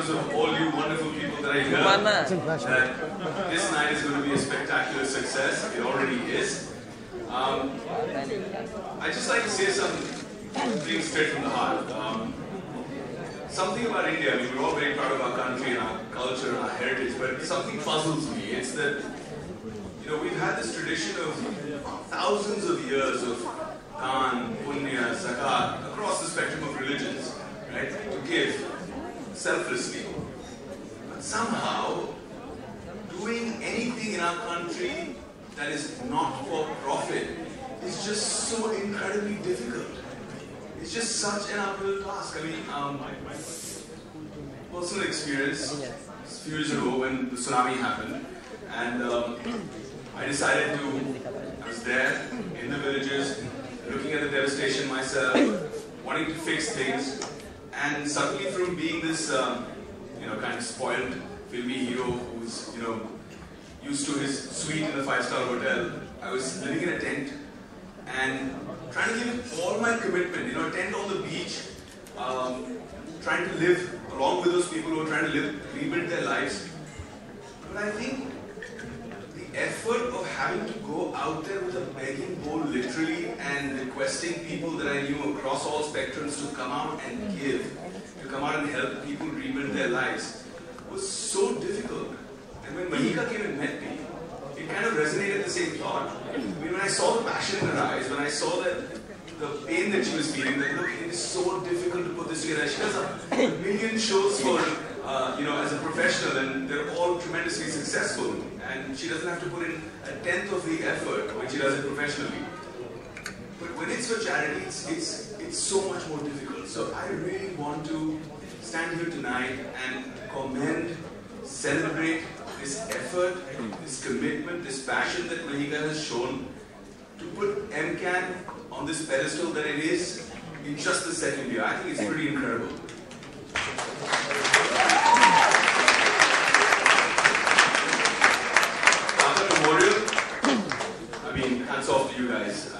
terms of all you wonderful people that I hear, that this night is going to be a spectacular success. It already is. I just like to say some things straight from the heart. Something about India, I mean, we're all very proud of our country and our culture and our heritage, but something puzzles me. It's that, you know, we've had this tradition of thousands of years of Dhan, Punya, Zakat, across the spectrum of religions, right, to give selflessly. But somehow, doing anything in our country that is not for profit is just so incredibly difficult. It's just such an uphill task. I mean, personal experience, a few years ago when the tsunami happened, and I decided I was there in the villages, looking at the devastation myself, wanting to fix things, and suddenly from being this, you know, kind of spoiled filmy hero who's, you know, used to his suite in a five-star hotel, I was living in a tent and trying to give all my commitment, you know, a tent on the beach, trying to live along with those people who are trying to rebuild their lives. But I think the effort of having to go out there with a begging bowl literally and requesting people that I knew across all spectrums to come out and give, to come out and help people rebuild their lives was so difficult. And when Mahika came and met me, it kind of resonated the same thought. I mean, when I saw the passion in her eyes, when I saw that the pain that she was feeling, that look, it is so difficult to put this together. She does a million shows for, you know, as a professional, and they're all tremendously successful. And she doesn't have to put in a tenth of the effort when she does it professionally. But when it's for charity, it's so much more difficult. So I really want to stand here tonight and commend, celebrate this effort, this commitment, this passion that Mahika has shown to put MCAN on this pedestal that it is in just the second year. I think it's pretty incredible. Tata Memorial, I mean, hats off to you guys.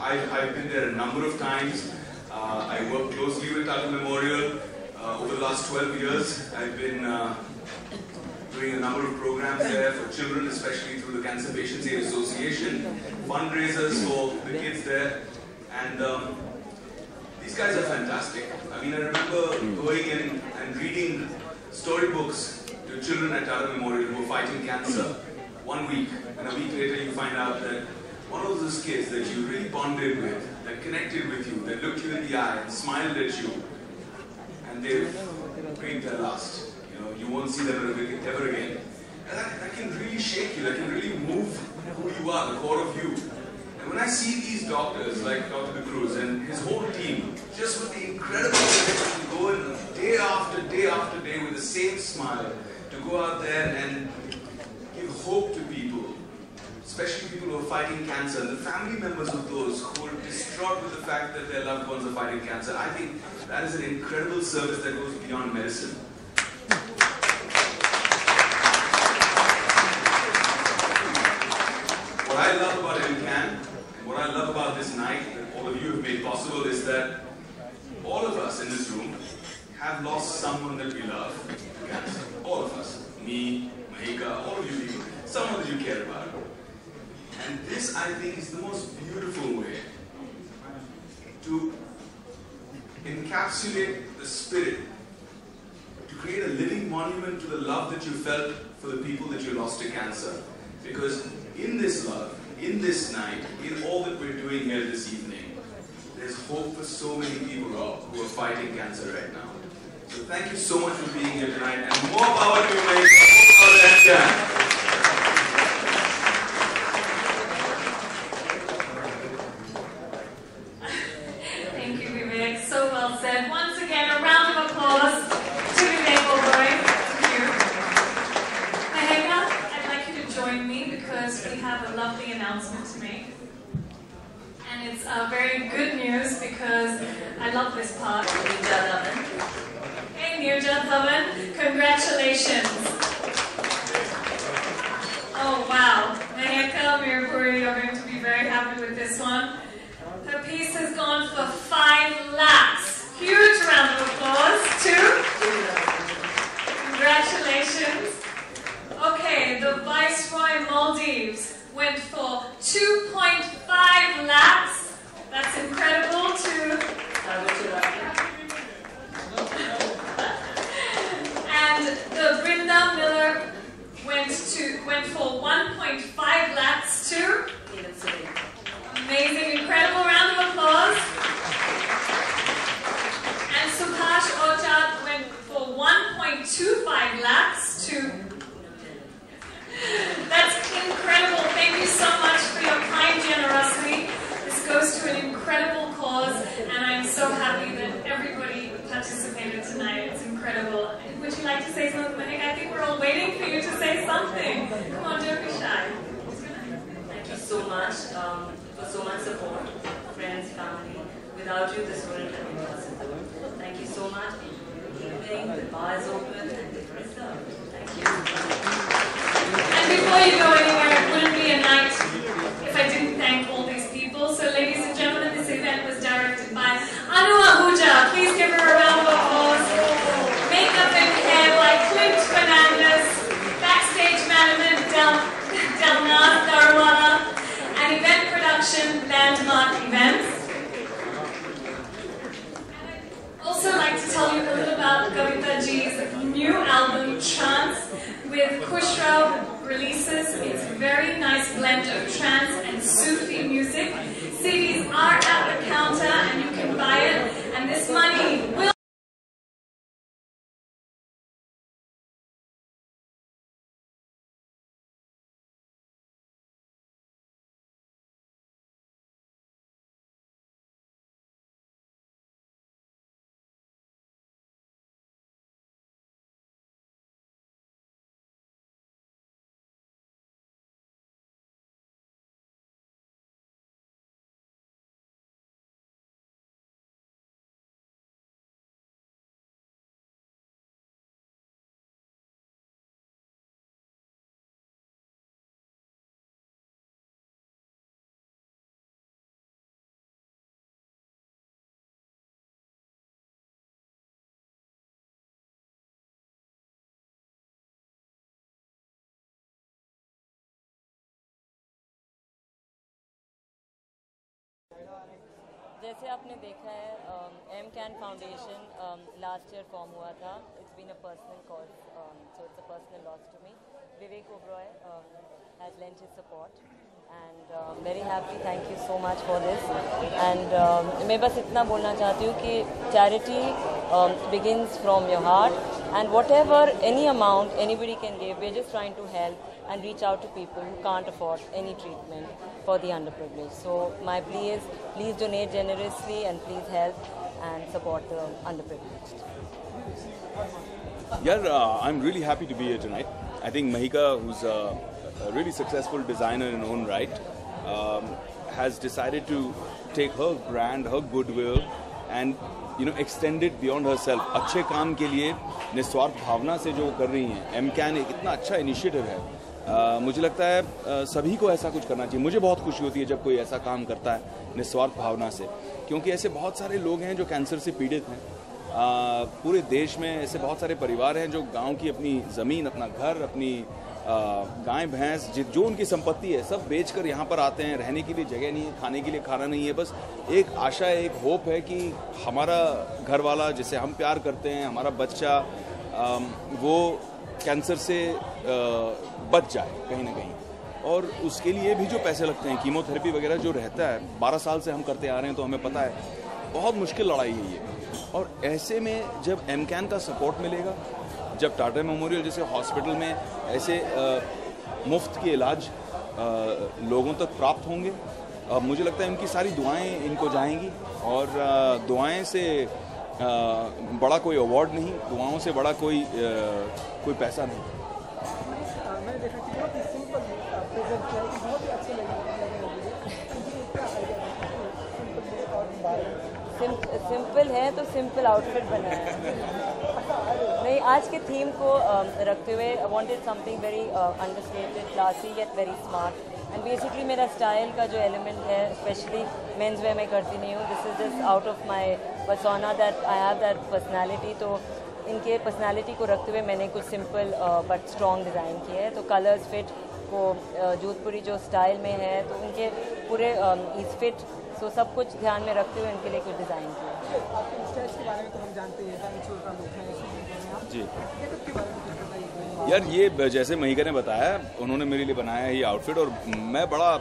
I've been there a number of times. I work closely with Tata Memorial. Over the last 12 years, I've been doing a number of programs there for children, especially through the Cancer Patients Aid Association, fundraisers for the kids there, and these guys are fantastic. I mean, I remember going in and reading storybooks to children at Tata Memorial who were fighting cancer 1 week, and a week later you find out that one of those kids that you really bonded with, that connected with you, that looked you in the eye and smiled at you, and they've breathed their last. You won't see them ever again. And that can really shake you, that can really move who you are, the core of you. And when I see these doctors, like Dr. De Cruz and his whole team, just with the incredible commitment to go in day after day after day with the same smile, to go out there and give hope to people, especially people who are fighting cancer, and the family members of those who are distraught with the fact that their loved ones are fighting cancer. I think that is an incredible service that goes beyond medicine. What I love about MCAN, and what I love about this night that all of you have made possible, is that all of us in this room have lost someone that we love to cancer. All of us. Me, Mahika, all of you people. Someone that you care about. And this, I think, is the most beautiful way to encapsulate the spirit, to create a living monument to the love that you felt for the people that you lost to cancer. Because in this love, in this night, in all that we're doing here this evening, there's hope for so many people who are fighting cancer right now. So thank you so much for being here tonight, and more power to you, mate. More power to MCAN. Thank you, Vivek. So well said. Once again, a round of applause to Vivek Oberoi. Thank you. Mahika, I'd like you to join me because we have a lovely announcement to make. And it's very good news because I love this part. Hey, Nirja Dhawan, congratulations. Oh, wow. Mahika Mirpuri, you're going to be very happy with this one. Her piece has gone for 5 lakhs. Huge round of applause to went for 2.5 lakhs. That's incredible too. And the Brinda Miller went for 1.5 lakhs too. Amazing, incredible round of applause. And Subhash Ojad went for 1.25 lakhs too. That's incredible. Thank you so much for your kind generosity. This goes to an incredible cause, and I'm so happy that everybody participated tonight. It's incredible. Would you like to say something, Mahek? I think we're all waiting for you to say something. Come on, don't be shy. Thank you so much for so much support, friends, family. Without you, this wouldn't have been possible. Thank you so much. The bar is open and it is served. Thank you. And before you go anywhere, it wouldn't be a night if I didn't thank all these people. So, ladies and gentlemen, this event was directed by Anu Ahuja. Please give her a round of applause. Makeup and hair by Clint Fernandez. Backstage management, Dalnath Darwala. And event production, Landmark Events. Also like to tell you a little about Kavita Ji's new album, Trance, with Kushrao Releases. It's a very nice blend of trance and Sufi music. CDs are at the counter and you can buy it, and this money will जैसे आपने देखा है M-CAN foundation last year form हुआ था. It's been a personal cause, so it's a personal loss to me. Vivek Oberoi has lent his support and very happy. Thank you so much for this. And मैं बस इतना बोलना चाहती हूँ कि charity begins from your heart, and whatever any amount anybody can give, we're just trying to help and reach out to people who can't afford any treatment for the underprivileged. So my plea is, please donate generously and please help and support the underprivileged. Yeah, I'm really happy to be here tonight. I think Mahika, who's a really successful designer in her own right, has decided to take her brand, her goodwill, and extend it beyond herself. अच्छे काम के लिए निस्वार्थ भावना से जो कर रही हैं. M-CAN एक इतना अच्छा इनिशिएटिव है. मुझे लगता है सभी को ऐसा कुछ करना चाहिए. मुझे बहुत खुशी होती है जब कोई ऐसा काम करता है निस्वार्थ भावना से, क्योंकि ऐसे बहुत सारे लोग हैं जो कैंसर से पीड़ित हैं. पूरे देश में ऐसे बहुत सारे परिवार हैं जो गांव की अपनी ज़मीन, अपना घर, अपनी गाय भैंस, जो उनकी संपत्ति है, सब बेचकर यहाँ पर आते हैं. रहने के लिए जगह नहीं है, खाने के लिए खाना नहीं है. बस एक आशा है, एक होप है कि हमारा घर वाला जिसे हम प्यार करते हैं, हमारा बच्चा, वो कैंसर से बच जाए कहीं ना कहीं. और उसके लिए भी जो पैसे लगते हैं, कीमोथेरेपी वगैरह जो रहता है, 12 साल से हम करते आ रहे हैं, तो हमें पता है बहुत मुश्किल लड़ाई है ये. और ऐसे में जब M-CAN का सपोर्ट मिलेगा, जब टाटा मेमोरियल जैसे हॉस्पिटल में ऐसे मुफ्त के इलाज लोगों तक प्राप्त होंगे, मुझे लगता है इनकी सारी दुआएं इनको जाएंगी. और दुआएं से बड़ा कोई अवार्ड नहीं, दुआओं से बड़ा कोई पैसा नहीं. मैंने देखा कि बहुत ही सिंपल प्रेजेंट किया है कि बहुत ही अच्छे लगे. सिंपल है तो सिंपल आउटफिट बनाया है. नहीं, आज के थीम को रखते हुए I wanted something very understated, classy yet very smart. And basically मेरा स्टाइल का जो एलिमेंट है, स्पेशली मेंस वेयर में करती नहीं हूँ. This is just out of my persona that I have that personality. तो इनके पर्सनैलिटी को रखते हुए मैंने कुछ सिंपल बट स्ट्रॉन्ग डिज़ाइन किए हैं. तो कलर्स फिट उनको जोधपुरी जो स्टाइल में है, तो उनके पूरे इज फिट, सो सब कुछ ध्यान में रखते हुए उनके लिए कुछ डिज़ाइन किया। आपके स्टाइल्स के बारे में तो हम जानते हैं, जी यार, ये जैसे महिका ने बताया, उन्होंने मेरे लिए बनाया है ये आउटफिट, और मैं बड़ा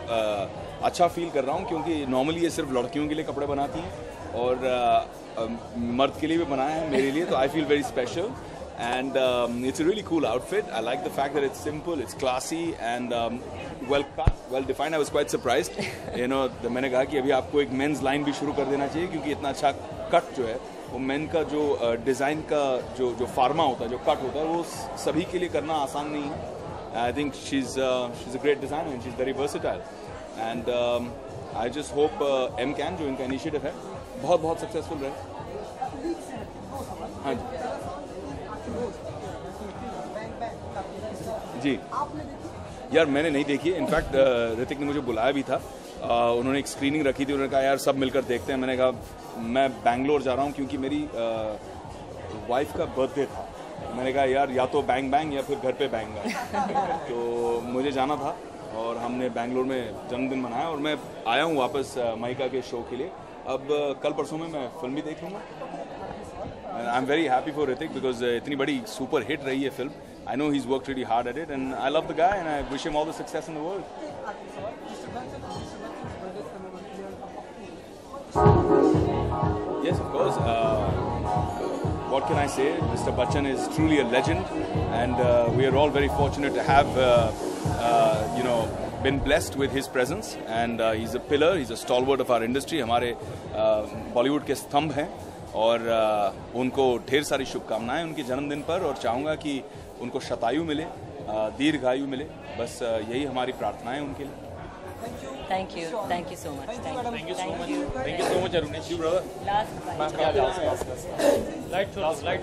अच्छा फील कर रहा हूँ, क्योंकि नॉर्मली ये सिर्फ लड़कियों के लिए कपड़े बनाती हैं और मर्द के लिए भी बनाया है मेरे लिए, तो I feel very special and it's a really cool outfit. I like the fact that it's simple, it's classy and well cut, well defined. I was quite surprised, you know, मैंने कहा कि अभी आपको एक मेंस लाइन भी शुरू कर देना चाहिए, क्योंकि इतना अच्छा कट जो है वो मेन का जो डिज़ाइन का जो फार्मा होता है, जो कट होता है, वो सभी के लिए करना आसान नहीं है. I think she's a great designer and she's very versatile and I just hope M-Can जो इनका इनिशिएटिव है बहुत सक्सेसफुल रहे. हाँ जी यार, मैंने नहीं देखी है. इनफैक्ट ऋतिक ने मुझे बुलाया भी था, उन्होंने एक स्क्रीनिंग रखी थी, उन्होंने कहा यार सब मिलकर देखते हैं. मैंने कहा मैं बैंगलोर जा रहा हूँ, क्योंकि मेरी वाइफ का बर्थडे था. मैंने कहा यार या तो बैंग बैंग या फिर घर पे बैंग बैंग. तो मुझे जाना था और हमने बैंगलोर में जन्मदिन मनाया और मैं आया हूँ वापस महिका के शो के लिए. अब कल परसों में मैं फिल्म भी देख लूँगा. I am very happy for Hrithik because इतनी बड़ी सुपर हिट रही है film. I know he's worked really hard at it and I love the guy and I wish him all the success in the world. Yes, of course. What can I say? Mr. Bachchan is truly a legend and we are all very fortunate to have been blessed with his presence and he's a pillar, he's a stalwart of our industry. हमारे बॉलीवुड के स्तंभ हैं और उनको ढेर सारी शुभकामनाएं उनके जन्मदिन पर और चाहूँगा कि उनको शतायु मिले, दीर्घायु मिले. बस यही हमारी प्रार्थना है उनके लिए. Thank you so much. Thank you so much, Arunesh. You brother. Last. Light.